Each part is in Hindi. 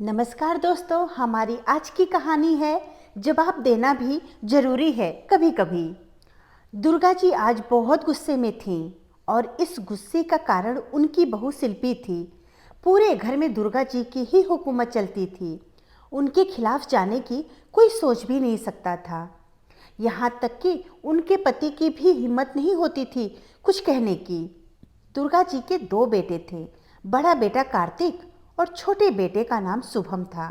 नमस्कार दोस्तों, हमारी आज की कहानी है जवाब देना भी जरूरी है कभी कभी। दुर्गा जी आज बहुत गुस्से में थीं और इस गुस्से का कारण उनकी बहू शिल्पी थी। पूरे घर में दुर्गा जी की ही हुकूमत चलती थी। उनके खिलाफ जाने की कोई सोच भी नहीं सकता था। यहाँ तक कि उनके पति की भी हिम्मत नहीं होती थी कुछ कहने की। दुर्गा जी के दो बेटे थे, बड़ा बेटा कार्तिक और छोटे बेटे का नाम शुभम था।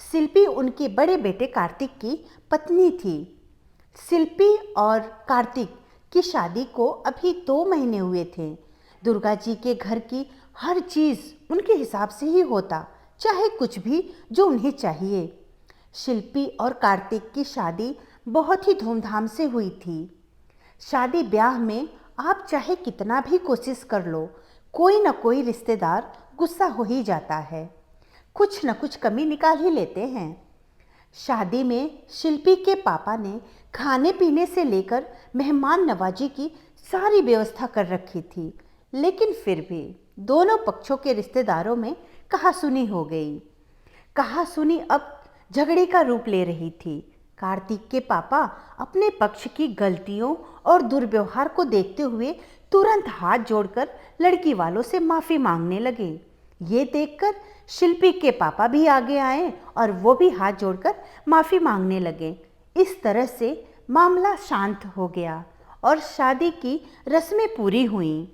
शिल्पी उनके बड़े बेटे कार्तिक की पत्नी थी। शिल्पी और कार्तिक की शादी को अभी 2 महीने हुए थे। दुर्गा जी के घर की हर चीज़ उनके हिसाब से ही होता, चाहे कुछ भी जो उन्हें चाहिए। शिल्पी और कार्तिक की शादी बहुत ही धूमधाम से हुई थी। शादी ब्याह में आप चाहे कितना भी कोशिश कर लो, कोई ना कोई रिश्तेदार गुस्सा हो ही जाता है, कुछ न कुछ कमी निकाल ही लेते हैं। शादी में शिल्पी के पापा ने खाने पीने से लेकर मेहमान नवाजी की सारी व्यवस्था कर रखी थी, लेकिन फिर भी दोनों पक्षों के रिश्तेदारों में कहासुनी हो गई। कहासुनी अब झगड़े का रूप ले रही थी। कार्तिक के पापा अपने पक्ष की गलतियों और दुर्व्यवहार को देखते हुए तुरंत हाथ जोड़कर लड़की वालों से माफ़ी मांगने लगे। ये देखकर शिल्पी के पापा भी आगे आए और वो भी हाथ जोड़कर माफ़ी मांगने लगे। इस तरह से मामला शांत हो गया और शादी की रस्में पूरी हुईं।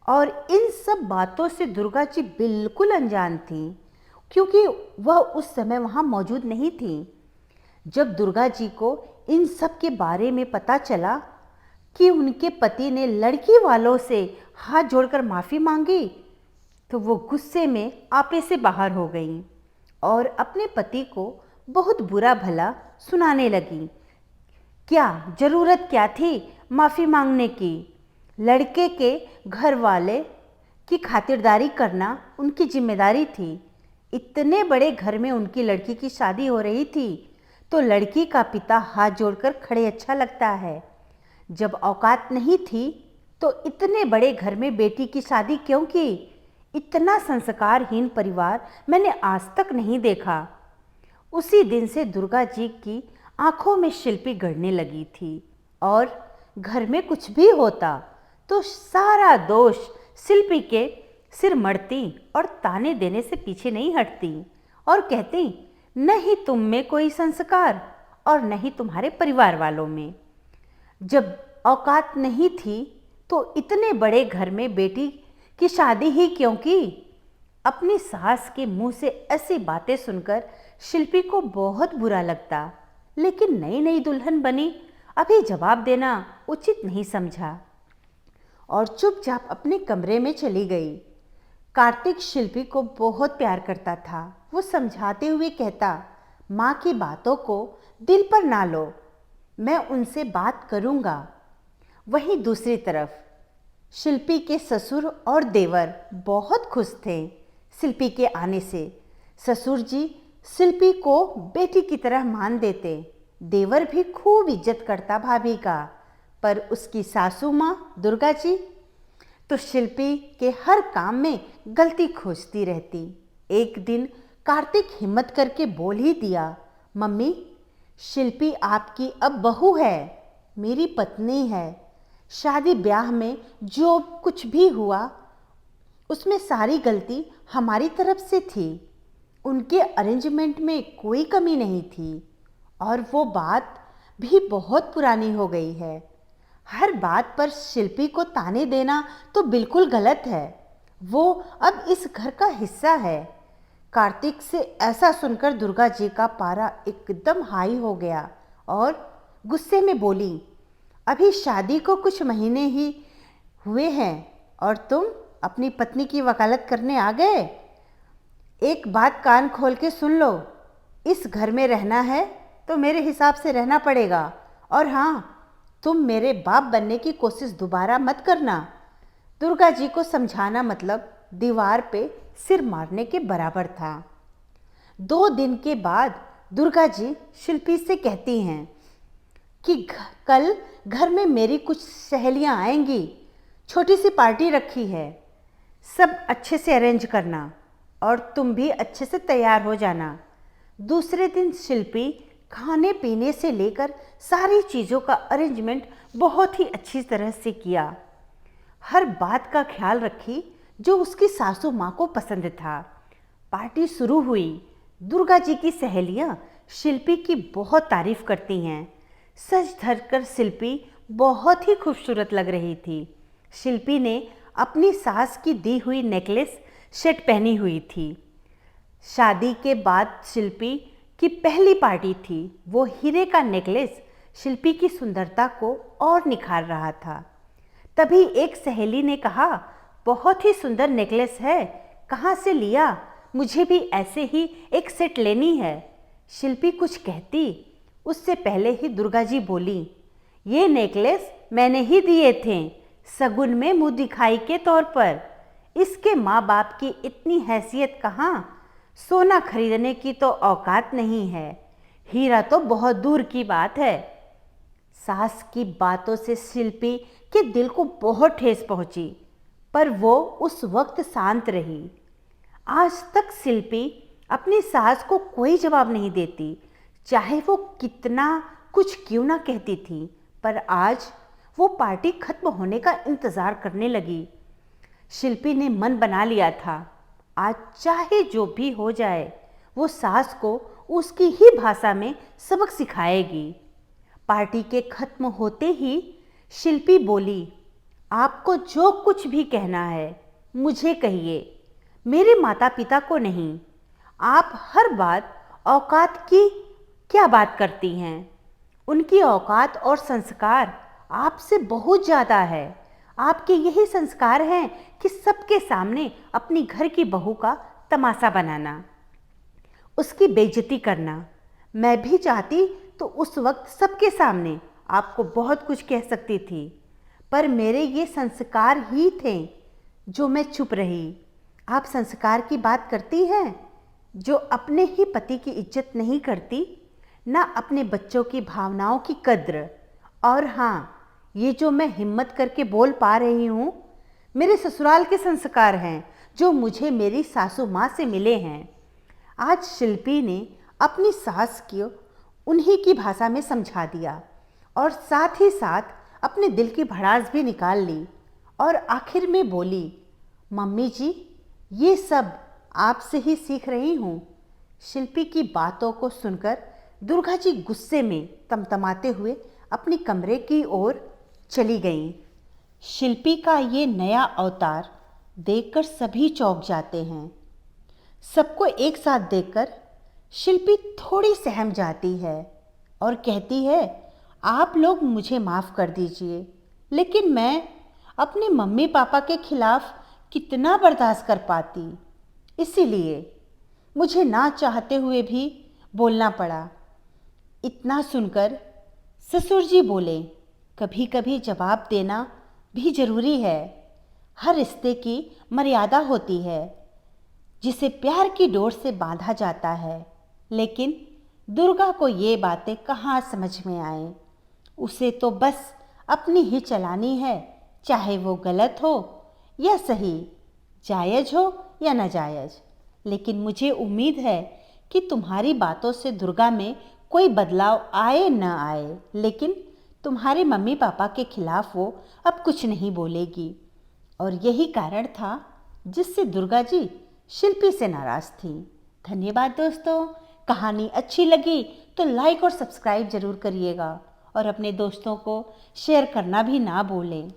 और इन सब बातों से दुर्गा जी बिल्कुल अनजान थीं, क्योंकि वह उस समय वहाँ मौजूद नहीं थीं। जब दुर्गा जी को इन सब के बारे में पता चला कि उनके पति ने लड़की वालों से हाथ जोड़कर माफ़ी मांगी, तो वो गुस्से में आपे से बाहर हो गईं और अपने पति को बहुत बुरा भला सुनाने लगीं। क्या ज़रूरत क्या थी माफ़ी मांगने की? लड़के के घर वाले की खातिरदारी करना उनकी जिम्मेदारी थी। इतने बड़े घर में उनकी लड़की की शादी हो रही थी, तो लड़की का पिता हाथ जोड़कर खड़े अच्छा लगता है। जब औकात नहीं थी तो इतने बड़े घर में बेटी की शादी क्यों की? इतना संस्कारहीन परिवार मैंने आज तक नहीं देखा। उसी दिन से दुर्गा जी की आंखों में शिल्पी गड़ने लगी थी और घर में कुछ भी होता तो सारा दोष शिल्पी के सिर मढ़ती और ताने देने से पीछे नहीं हटती और कहती, नहीं तुम में कोई संस्कार और नहीं तुम्हारे परिवार वालों में। जब औकात नहीं थी तो इतने बड़े घर में बेटी की शादी ही क्यों की? अपनी सास के मुंह से ऐसी बातें सुनकर शिल्पी को बहुत बुरा लगता, लेकिन नई नई दुल्हन बनी, अभी जवाब देना उचित नहीं समझा और चुपचाप अपने कमरे में चली गई। कार्तिक शिल्पी को बहुत प्यार करता था। वो समझाते हुए कहता, माँ की बातों को दिल पर ना लो, मैं उनसे बात करूँगा। वहीं दूसरी तरफ शिल्पी के ससुर और देवर बहुत खुश थे शिल्पी के आने से। ससुर जी शिल्पी को बेटी की तरह मान देते। देवर भी खूब इज्जत करता भाभी का, पर उसकी सासू माँ दुर्गा जी तो शिल्पी के हर काम में गलती खोजती रहती। एक दिन कार्तिक हिम्मत करके बोल ही दिया, मम्मी शिल्पी आपकी अब बहू है, मेरी पत्नी है। शादी ब्याह में जो कुछ भी हुआ उसमें सारी गलती हमारी तरफ से थी। उनके अरेंजमेंट में कोई कमी नहीं थी और वो बात भी बहुत पुरानी हो गई है। हर बात पर शिल्पी को ताने देना तो बिल्कुल गलत है। वो अब इस घर का हिस्सा है। कार्तिक से ऐसा सुनकर दुर्गा जी का पारा एकदम हाई हो गया और गुस्से में बोली, अभी शादी को कुछ महीने ही हुए हैं और तुम अपनी पत्नी की वकालत करने आ गए? एक बात कान खोल के सुन लो, इस घर में रहना है तो मेरे हिसाब से रहना पड़ेगा। और हाँ, तुम मेरे बाप बनने की कोशिश दोबारा मत करना। दुर्गा जी को समझाना मतलब दीवार पे सिर मारने के बराबर था। 2 दिन के बाद दुर्गा जी शिल्पी से कहती हैं कि कल घर में मेरी कुछ सहेलियां आएंगी, छोटी सी पार्टी रखी है, सब अच्छे से अरेंज करना और तुम भी अच्छे से तैयार हो जाना। दूसरे दिन शिल्पी खाने पीने से लेकर सारी चीज़ों का अरेंजमेंट बहुत ही अच्छी तरह से किया। हर बात का ख्याल रखी जो उसकी सासू माँ को पसंद था। पार्टी शुरू हुई। दुर्गा जी की सहेलियाँ शिल्पी की बहुत तारीफ करती हैं। सज धज कर शिल्पी बहुत ही खूबसूरत लग रही थी। शिल्पी ने अपनी सास की दी हुई नेकलेस सेट पहनी हुई थी। शादी के बाद शिल्पी की पहली पार्टी थी। वो हीरे का नेकलेस शिल्पी की सुंदरता को और निखार रहा था। तभी एक सहेली ने कहा, बहुत ही सुंदर नेकलेस है, कहाँ से लिया? मुझे भी ऐसे ही एक सेट लेनी है। शिल्पी कुछ कहती उससे पहले ही दुर्गा जी बोली, ये नेकलेस मैंने ही दिए थे सगुन में मुँह दिखाई के तौर पर। इसके माँ बाप की इतनी हैसियत कहाँ, सोना खरीदने की तो औकात नहीं है, हीरा तो बहुत दूर की बात है। सास की बातों से शिल्पी के दिल को बहुत ठेस पहुंची, पर वो उस वक्त शांत रही। आज तक शिल्पी अपनी सास को कोई जवाब नहीं देती, चाहे वो कितना कुछ क्यों ना कहती थी। पर आज वो पार्टी खत्म होने का इंतज़ार करने लगी। शिल्पी ने मन बना लिया था, आज चाहे जो भी हो जाए वो सास को उसकी ही भाषा में सबक सिखाएगी। पार्टी के खत्म होते ही शिल्पी बोली, आपको जो कुछ भी कहना है मुझे कहिए, मेरे माता पिता को नहीं। आप हर बात औकात की क्या बात करती हैं? उनकी औकात और संस्कार आपसे बहुत ज़्यादा है। आपके यही संस्कार हैं कि सबके सामने अपनी घर की बहू का तमाशा बनाना, उसकी बेइज्जती करना। मैं भी चाहती तो उस वक्त सबके सामने आपको बहुत कुछ कह सकती थी, पर मेरे ये संस्कार ही थे जो मैं चुप रही। आप संस्कार की बात करती हैं जो अपने ही पति की इज्जत नहीं करती, ना अपने बच्चों की भावनाओं की कद्र। और हाँ, ये जो मैं हिम्मत करके बोल पा रही हूँ, मेरे ससुराल के संस्कार हैं जो मुझे मेरी सासू माँ से मिले हैं। आज शिल्पी ने अपनी सास को उन्हीं की भाषा में समझा दिया और साथ ही साथ अपने दिल की भड़ास भी निकाल ली और आखिर में बोली, मम्मी जी, ये सब आपसे ही सीख रही हूँ। शिल्पी की बातों को सुनकर दुर्गा जी गुस्से में तमतमाते हुए अपनी कमरे की ओर चली गईं। शिल्पी का ये नया अवतार देखकर सभी चौंक जाते हैं। सबको एक साथ देखकर शिल्पी थोड़ी सहम जाती है और कहती है, आप लोग मुझे माफ़ कर दीजिए, लेकिन मैं अपने मम्मी पापा के खिलाफ कितना बर्दाश्त कर पाती, इसीलिए मुझे ना चाहते हुए भी बोलना पड़ा। इतना सुनकर ससुर जी बोले, कभी कभी जवाब देना भी ज़रूरी है। हर रिश्ते की मर्यादा होती है जिसे प्यार की डोर से बांधा जाता है, लेकिन दुर्गा को ये बातें कहाँ समझ में आए। उसे तो बस अपनी ही चलानी है, चाहे वो गलत हो या सही, जायज़ हो या नाजायज़। लेकिन मुझे उम्मीद है कि तुम्हारी बातों से दुर्गा में कोई बदलाव आए न आए, लेकिन तुम्हारे मम्मी पापा के खिलाफ वो अब कुछ नहीं बोलेगी। और यही कारण था जिससे दुर्गा जी शिल्पी से नाराज़ थी। धन्यवाद दोस्तों। कहानी अच्छी लगी तो लाइक और सब्सक्राइब ज़रूर करिएगा और अपने दोस्तों को शेयर करना भी ना भूलें।